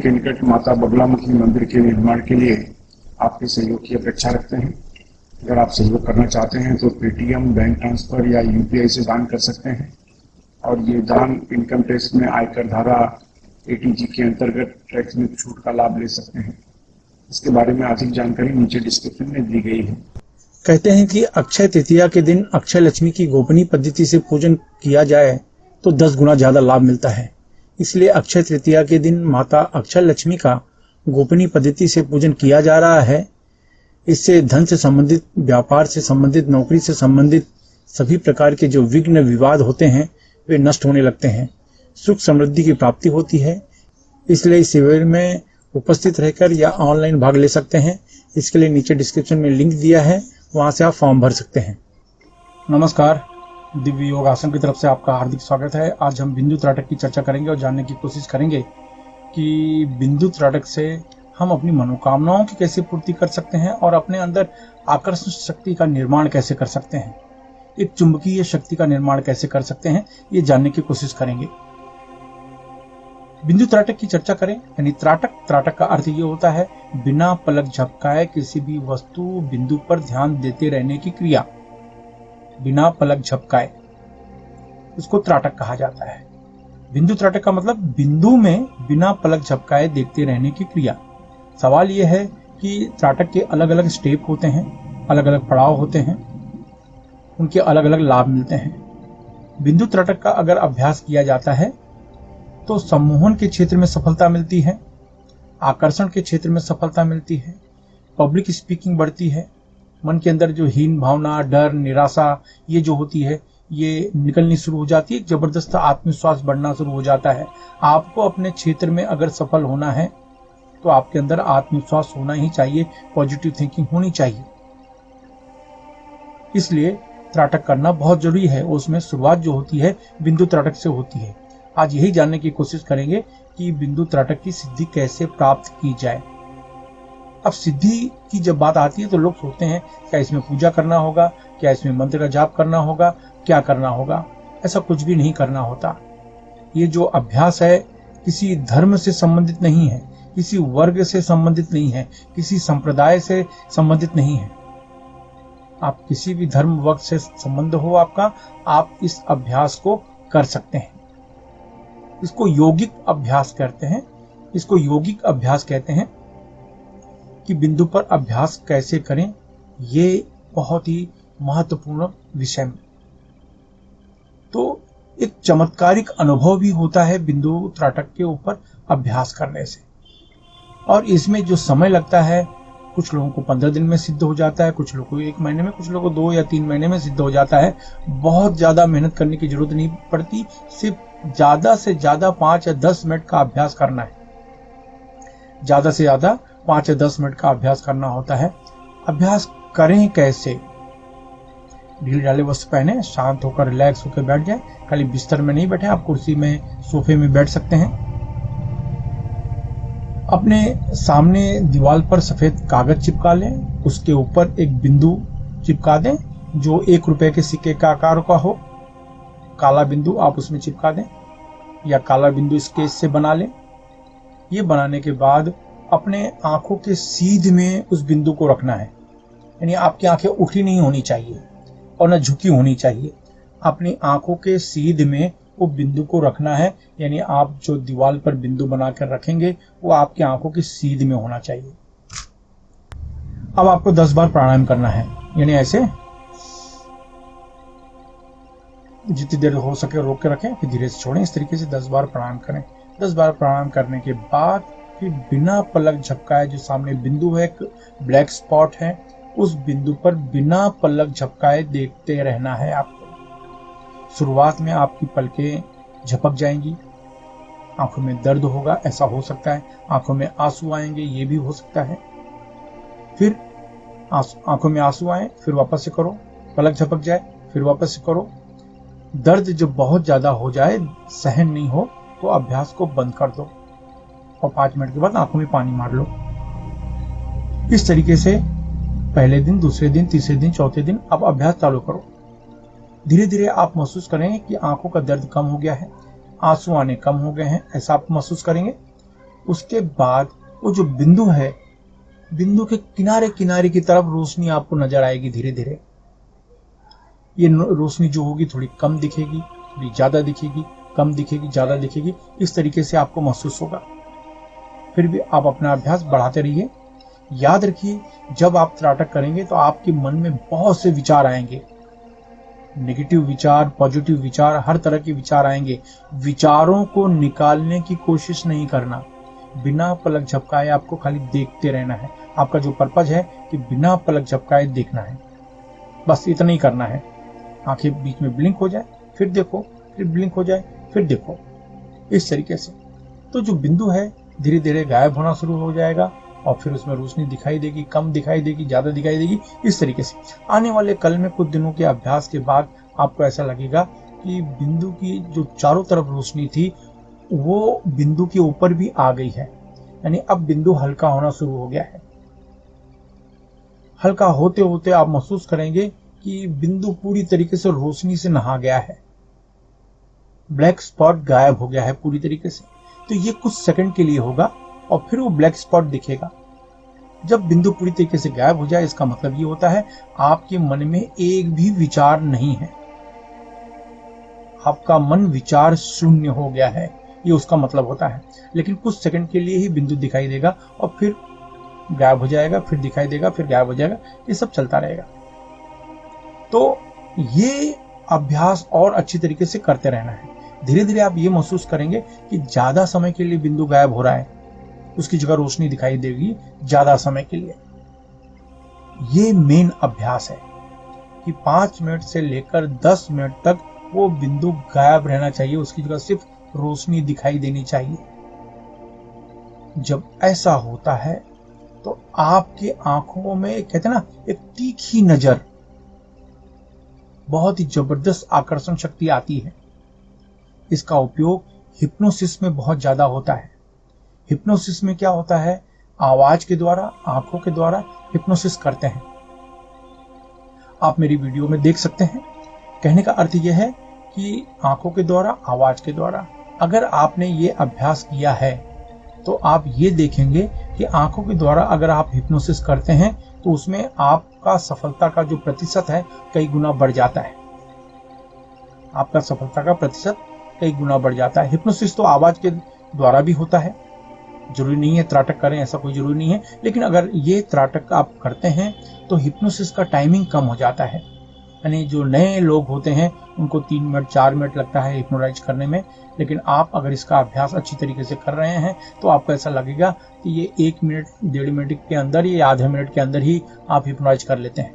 के निकट माता बगलामुखी मंदिर के निर्माण के लिए आपके सहयोग की अपेक्षा रखते हैं। अगर आप सहयोग करना चाहते हैं तो पेटीएम, बैंक ट्रांसफर या यूपीआई से दान कर सकते हैं और ये दान इनकम टैक्स में आयकर धारा 80G के अंतर्गत टैक्स में छूट का लाभ ले सकते हैं। इसके बारे में अधिक जानकारी नीचे डिस्क्रिप्शन में दी गई है। कहते हैं कि अक्षय तृतीया के दिन अक्षय लक्ष्मी की गोपनीय पद्धति से पूजन किया जाए तो 10 गुना ज्यादा लाभ मिलता है। इसलिए अक्षय तृतीया के दिन माता अक्षय लक्ष्मी का गोपनीय पद्धति से पूजन किया जा रहा है। इससे धन से संबंधित, व्यापार से संबंधित, नौकरी से संबंधित सभी प्रकार के जो विघ्न विवाद होते हैं वे नष्ट होने लगते हैं, सुख समृद्धि की प्राप्ति होती है। इसलिए इस शिविर में उपस्थित रहकर या ऑनलाइन भाग ले सकते हैं। इसके लिए नीचे डिस्क्रिप्शन में लिंक दिया है, वहां से आप फॉर्म भर सकते हैं। नमस्कार, दिव्य योग आश्रम की तरफ से आपका हार्दिक स्वागत है। आज हम बिंदु त्राटक की चर्चा करेंगे और जानने की कोशिश करेंगे कि बिंदु त्राटक से हम अपनी मनोकामनाओं की कैसे पूर्ति कर सकते हैं और अपने अंदर आकर्षण शक्ति का निर्माण कैसे कर सकते हैं, एक चुंबकीय शक्ति का निर्माण कैसे कर सकते हैं, ये जानने की कोशिश करेंगे। बिंदु त्राटक की चर्चा करें, यानी त्राटक का अर्थ ये होता है बिना पलक झपकाए किसी भी वस्तु बिंदु पर ध्यान देते रहने की क्रिया। बिना पलक झपकाए उसको त्राटक कहा जाता है। बिंदु त्राटक का मतलब बिंदु में बिना पलक झपकाए देखते रहने की क्रिया। सवाल यह है कि त्राटक के अलग अलग स्टेप होते हैं, अलग अलग पड़ाव होते हैं, उनके अलग अलग लाभ मिलते हैं। बिंदु त्राटक का अगर अभ्यास किया जाता है तो सम्मोहन के क्षेत्र में सफलता मिलती है, आकर्षण के क्षेत्र में सफलता मिलती है, पब्लिक स्पीकिंग बढ़ती है, मन के अंदर जो हीन भावना, डर, निराशा ये जो होती है ये निकलनी शुरू हो जाती है, जबरदस्त आत्मविश्वास बढ़ना शुरू हो जाता है। आपको अपने क्षेत्र में अगर सफल होना है तो आपके अंदर आत्मविश्वास होना ही चाहिए, पॉजिटिव थिंकिंग होनी चाहिए। इसलिए त्राटक करना बहुत जरूरी है। उसमें शुरुआत जो होती है बिंदु त्राटक से होती है। आज यही जानने की कोशिश करेंगे कि बिंदु त्राटक की सिद्धि कैसे प्राप्त की जाए। अब सिद्धि की जब बात आती है तो लोग सोचते हैं क्या इसमें पूजा करना होगा, क्या इसमें मंत्र का जाप करना होगा, क्या करना होगा। ऐसा कुछ भी नहीं करना होता। ये जो अभ्यास है किसी धर्म से संबंधित नहीं है, किसी वर्ग से संबंधित नहीं है, किसी संप्रदाय से संबंधित नहीं है। आप किसी भी धर्म वर्ग से संबंध हो आपका, आप इस अभ्यास को कर सकते हैं। इसको योगिक अभ्यास करते हैं। इसको योगिक अभ्यास कहते हैं। कि बिंदु पर अभ्यास कैसे करें, ये बहुत ही महत्वपूर्ण विषय में। तो एक चमत्कारिक अनुभव भी होता है बिंदु त्राटक के ऊपर अभ्यास करने से। और इसमें जो समय लगता है, कुछ लोगों को 15 दिन में सिद्ध हो जाता है, कुछ लोगों को 1 महीने में, कुछ लोगों को 2 या 3 महीने में सिद्ध हो जाता है। बहुत ज्यादा मेहनत करने की जरूरत नहीं पड़ती, सिर्फ ज्यादा से ज्यादा 5 या 10 मिनट का अभ्यास करना है। ज्यादा से ज्यादा 5 या 10 मिनट का अभ्यास करना होता है। अभ्यास करें कैसे? ढील ढाले वस्त्र पहने, शांत होकर रिलैक्स होकर बैठ जाए। खाली बिस्तर में नहीं बैठे, आप कुर्सी में, सोफे में बैठ सकते हैं। अपने सामने दीवार पर सफेद कागज चिपका लें, उसके ऊपर एक बिंदु चिपका दें जो 1 रुपए के सिक्के का आकार का हो। काला बिंदु आप उसमें चिपका दें या काला बिंदु स्केच से बना लें। ये बनाने के बाद अपने आंखों के सीध में उस बिंदु को रखना है। यानी आपकी आंखें उठी नहीं होनी चाहिए और न झुकी होनी चाहिए। अपनी आंखों के सीध में वो बिंदु को रखना है। यानी आप जो दीवार पर बिंदु बनाकर रखेंगे वो आपकी आंखों की सीध में होना चाहिए। अब आपको 10 बार प्राणायाम करना है। यानी ऐसे जितनी देर हो सके रोक के रखें, फिर धीरे से छोड़ें। इस तरीके से 10 बार प्राणायाम करें। 10 बार प्राणायाम करने के बाद फिर बिना पलक झपकाए, जो सामने बिंदु है, एक ब्लैक स्पॉट है, उस बिंदु पर बिना पलक झपकाए देखते रहना है आपको। शुरुआत में आपकी पलकें झपक जाएंगी, आंखों में दर्द होगा, ऐसा हो सकता है। आंखों में आंसू आएंगे, ये भी हो सकता है। फिर आंखों में आंसू आए, फिर वापस से करो, पलक झपक जाए, फिर वापस से करो। दर्द जब बहुत ज्यादा हो जाए, सहन नहीं हो, तो अभ्यास को बंद कर दो और 5 मिनट के बाद आंखों में पानी मार लो। इस तरीके से पहले दिन, दूसरे दिन, तीसरे दिन, चौथे दिन अब अभ्यास चालू करो। धीरे धीरे आप महसूस करेंगे कि आंखों का दर्द कम हो गया है, आंसू आने कम हो गए हैं, ऐसा आप महसूस करेंगे। उसके बाद वो जो बिंदु है, बिंदु के किनारे किनारे की तरफ रोशनी आपको नजर आएगी धीरे धीरे। ये रोशनी जो होगी थोड़ी कम दिखेगी, थोड़ी ज्यादा दिखेगी, कम दिखेगी, ज्यादा दिखेगी, इस तरीके से आपको महसूस होगा। फिर भी आप अपना अभ्यास बढ़ाते रहिए। याद रखिए, जब आप त्राटक करेंगे तो आपके मन में बहुत से विचार आएंगे, नेगेटिव विचार, पॉजिटिव विचार, हर तरह के विचार आएंगे। विचारों को निकालने की कोशिश नहीं करना, बिना पलक झपकाए आपको खाली देखते रहना है। आपका जो पर्पज है कि बिना पलक झपकाए देखना है, बस इतना ही करना है। आंखें बीच में ब्लिंक हो जाए, फिर देखो, फिर ब्लिंक हो जाए, फिर देखो, इस तरीके से। तो जो बिंदु है धीरे धीरे गायब होना शुरू हो जाएगा और फिर उसमें रोशनी दिखाई देगी, कम दिखाई देगी, ज्यादा दिखाई देगी, इस तरीके से। आने वाले कल में कुछ दिनों के अभ्यास के बाद आपको ऐसा लगेगा कि बिंदु की जो चारों तरफ रोशनी थी वो बिंदु के ऊपर भी आ गई है, यानी अब बिंदु हल्का होना शुरू हो गया है। हल्का होते होते आप महसूस करेंगे कि बिंदु पूरी तरीके से रोशनी से नहा गया है, ब्लैक स्पॉट गायब हो गया है पूरी तरीके से। तो ये कुछ सेकंड के लिए होगा और फिर वो ब्लैक स्पॉट दिखेगा। जब बिंदु पूरी तरीके से गायब हो जाए, इसका मतलब ये होता है आपके मन में एक भी विचार नहीं है, आपका मन विचार शून्य हो गया है, ये उसका मतलब होता है। लेकिन कुछ सेकंड के लिए ही बिंदु दिखाई देगा और फिर गायब हो जाएगा, फिर दिखाई देगा, फिर गायब हो जाएगा, ये सब चलता रहेगा। तो ये अभ्यास और अच्छी तरीके से करते रहना है। धीरे धीरे आप ये महसूस करेंगे कि ज्यादा समय के लिए बिंदु गायब हो रहा है, उसकी जगह रोशनी दिखाई देगी ज्यादा समय के लिए। ये मेन अभ्यास है कि 5 मिनट से लेकर 10 मिनट तक वो बिंदु गायब रहना चाहिए, उसकी जगह सिर्फ रोशनी दिखाई देनी चाहिए। जब ऐसा होता है तो आपकी आंखों में, कहते हैं ना, एक तीखी नजर, बहुत ही जबरदस्त आकर्षण शक्ति आती है। इसका उपयोग हिप्नोसिस में बहुत ज्यादा होता है। हिप्नोसिस में क्या होता है, आवाज के द्वारा, आंखों के द्वारा हिप्नोसिस करते हैं। आप मेरी वीडियो में देख सकते हैं। कहने का अर्थ यह है कि आंखों के द्वारा, आवाज के द्वारा। अगर आपने ये अभ्यास किया है तो आप ये देखेंगे कि आंखों के द्वारा अगर आप हिप्नोसिस करते हैं तो उसमें आपका सफलता का जो प्रतिशत है कई गुना बढ़ जाता है। आपका सफलता का प्रतिशत कई गुना बढ़ जाता है। हिप्नोसिस तो आवाज के द्वारा भी होता है, जरूरी नहीं है त्राटक करें, ऐसा कोई जरूरी नहीं है। लेकिन अगर ये त्राटक आप करते हैं तो हिप्नोसिस का टाइमिंग कम हो जाता है, यानी जो नए लोग होते हैं उनको 3 मिनट 4 मिनट लगता है हिप्नोटाइज करने में। लेकिन आप अगर इसका अभ्यास अच्छी तरीके से कर रहे हैं तो आपको ऐसा लगेगा कि ये 1 मिनट 1.5 मिनट के अंदर, ये आधे मिनट के अंदर ही आप हिप्नोटाइज कर लेते हैं।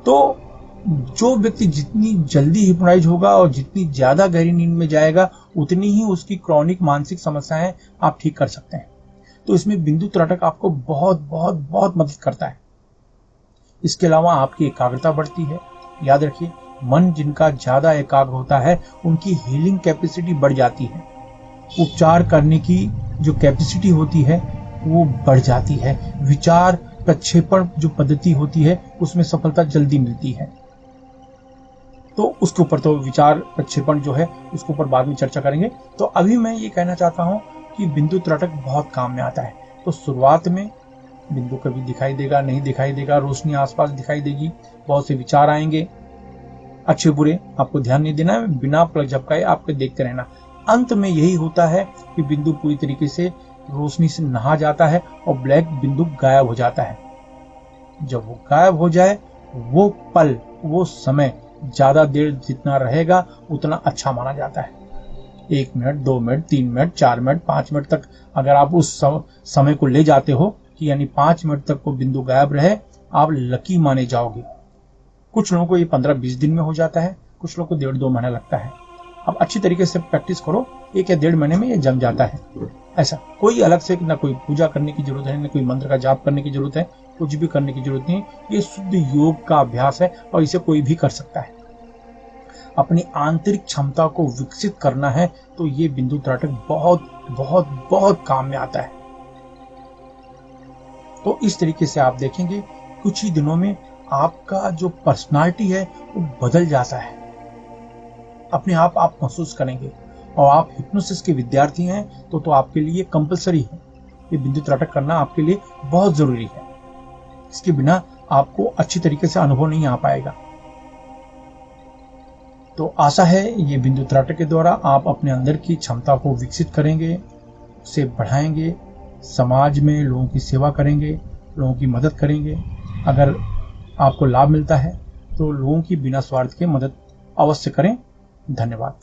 तो जो व्यक्ति जितनी जल्दी हिप्नोटाइज होगा और जितनी ज्यादा गहरी नींद में जाएगा, उतनी ही उसकी क्रॉनिक मानसिक समस्याएं आप ठीक कर सकते हैं। तो इसमें बिंदु त्राटक आपको बहुत बहुत बहुत मदद करता है। इसके अलावा आपकी एकाग्रता बढ़ती है। याद रखिए, मन जिनका ज्यादा एकाग्र होता है उनकी हीलिंग कैपेसिटी बढ़ जाती है, उपचार करने की जो कैपेसिटी होती है वो बढ़ जाती है। विचार प्रक्षेपण जो पद्धति होती है उसमें सफलता जल्दी मिलती है। तो उसके ऊपर, तो विचार प्रक्षेपण जो है उसके ऊपर बाद में चर्चा करेंगे। तो अभी मैं ये कहना चाहता हूं कि बिंदु त्राटक बहुत काम में आता है। तो शुरुआत में बिंदु कभी दिखाई देगा, नहीं दिखाई देगा, रोशनी आसपास दिखाई देगी, बहुत से विचार आएंगे, अच्छे बुरे, आपको ध्यान नहीं देना है, बिना पलक झपकाए आपको देखते रहना। अंत में यही होता है कि बिंदु पूरी तरीके से रोशनी से नहा जाता है और ब्लैक बिंदु गायब हो जाता है। जब वो गायब हो जाए, वो पल, वो समय ज्यादा देर जितना रहेगा उतना अच्छा माना जाता है। 1 minute, 2 minute, 3 minute, 4 minute, 5 minute तक अगर आप उस समय को ले जाते हो कि यानी 5 मिनट तक वो बिंदु गायब रहे, आप लकी माने जाओगे। कुछ लोगों को ये 15-20 दिन में हो जाता है, कुछ लोगों को 1.5-2 महीना लगता है। अब अच्छी तरीके से प्रैक्टिस करो, 1 या 1.5 महीने में ये जम जाता है। ऐसा कोई अलग से ना कोई पूजा करने की जरूरत है, ना कोई मंत्र का जाप करने की जरूरत है, कुछ भी करने की जरूरत नहीं। ये शुद्ध योग का अभ्यास है और इसे कोई भी कर सकता है। अपनी आंतरिक क्षमता को विकसित करना है तो ये बिंदु त्राटक बहुत बहुत बहुत काम में आता है। तो इस तरीके से आप देखेंगे कुछ ही दिनों में आपका जो पर्सनालिटी है वो बदल जाता है, अपने आप महसूस करेंगे। और आप हिप्नोसिस के विद्यार्थी हैं तो आपके लिए कंपलसरी है, ये बिंदु त्राटक करना आपके लिए बहुत जरूरी है। इसके बिना आपको अच्छी तरीके से अनुभव नहीं आ पाएगा। तो आशा है ये बिंदु त्राटक के द्वारा आप अपने अंदर की क्षमता को विकसित करेंगे, उसे बढ़ाएंगे, समाज में लोगों की सेवा करेंगे, लोगों की मदद करेंगे। अगर आपको लाभ मिलता है तो लोगों की बिना स्वार्थ के मदद अवश्य करें। धन्यवाद।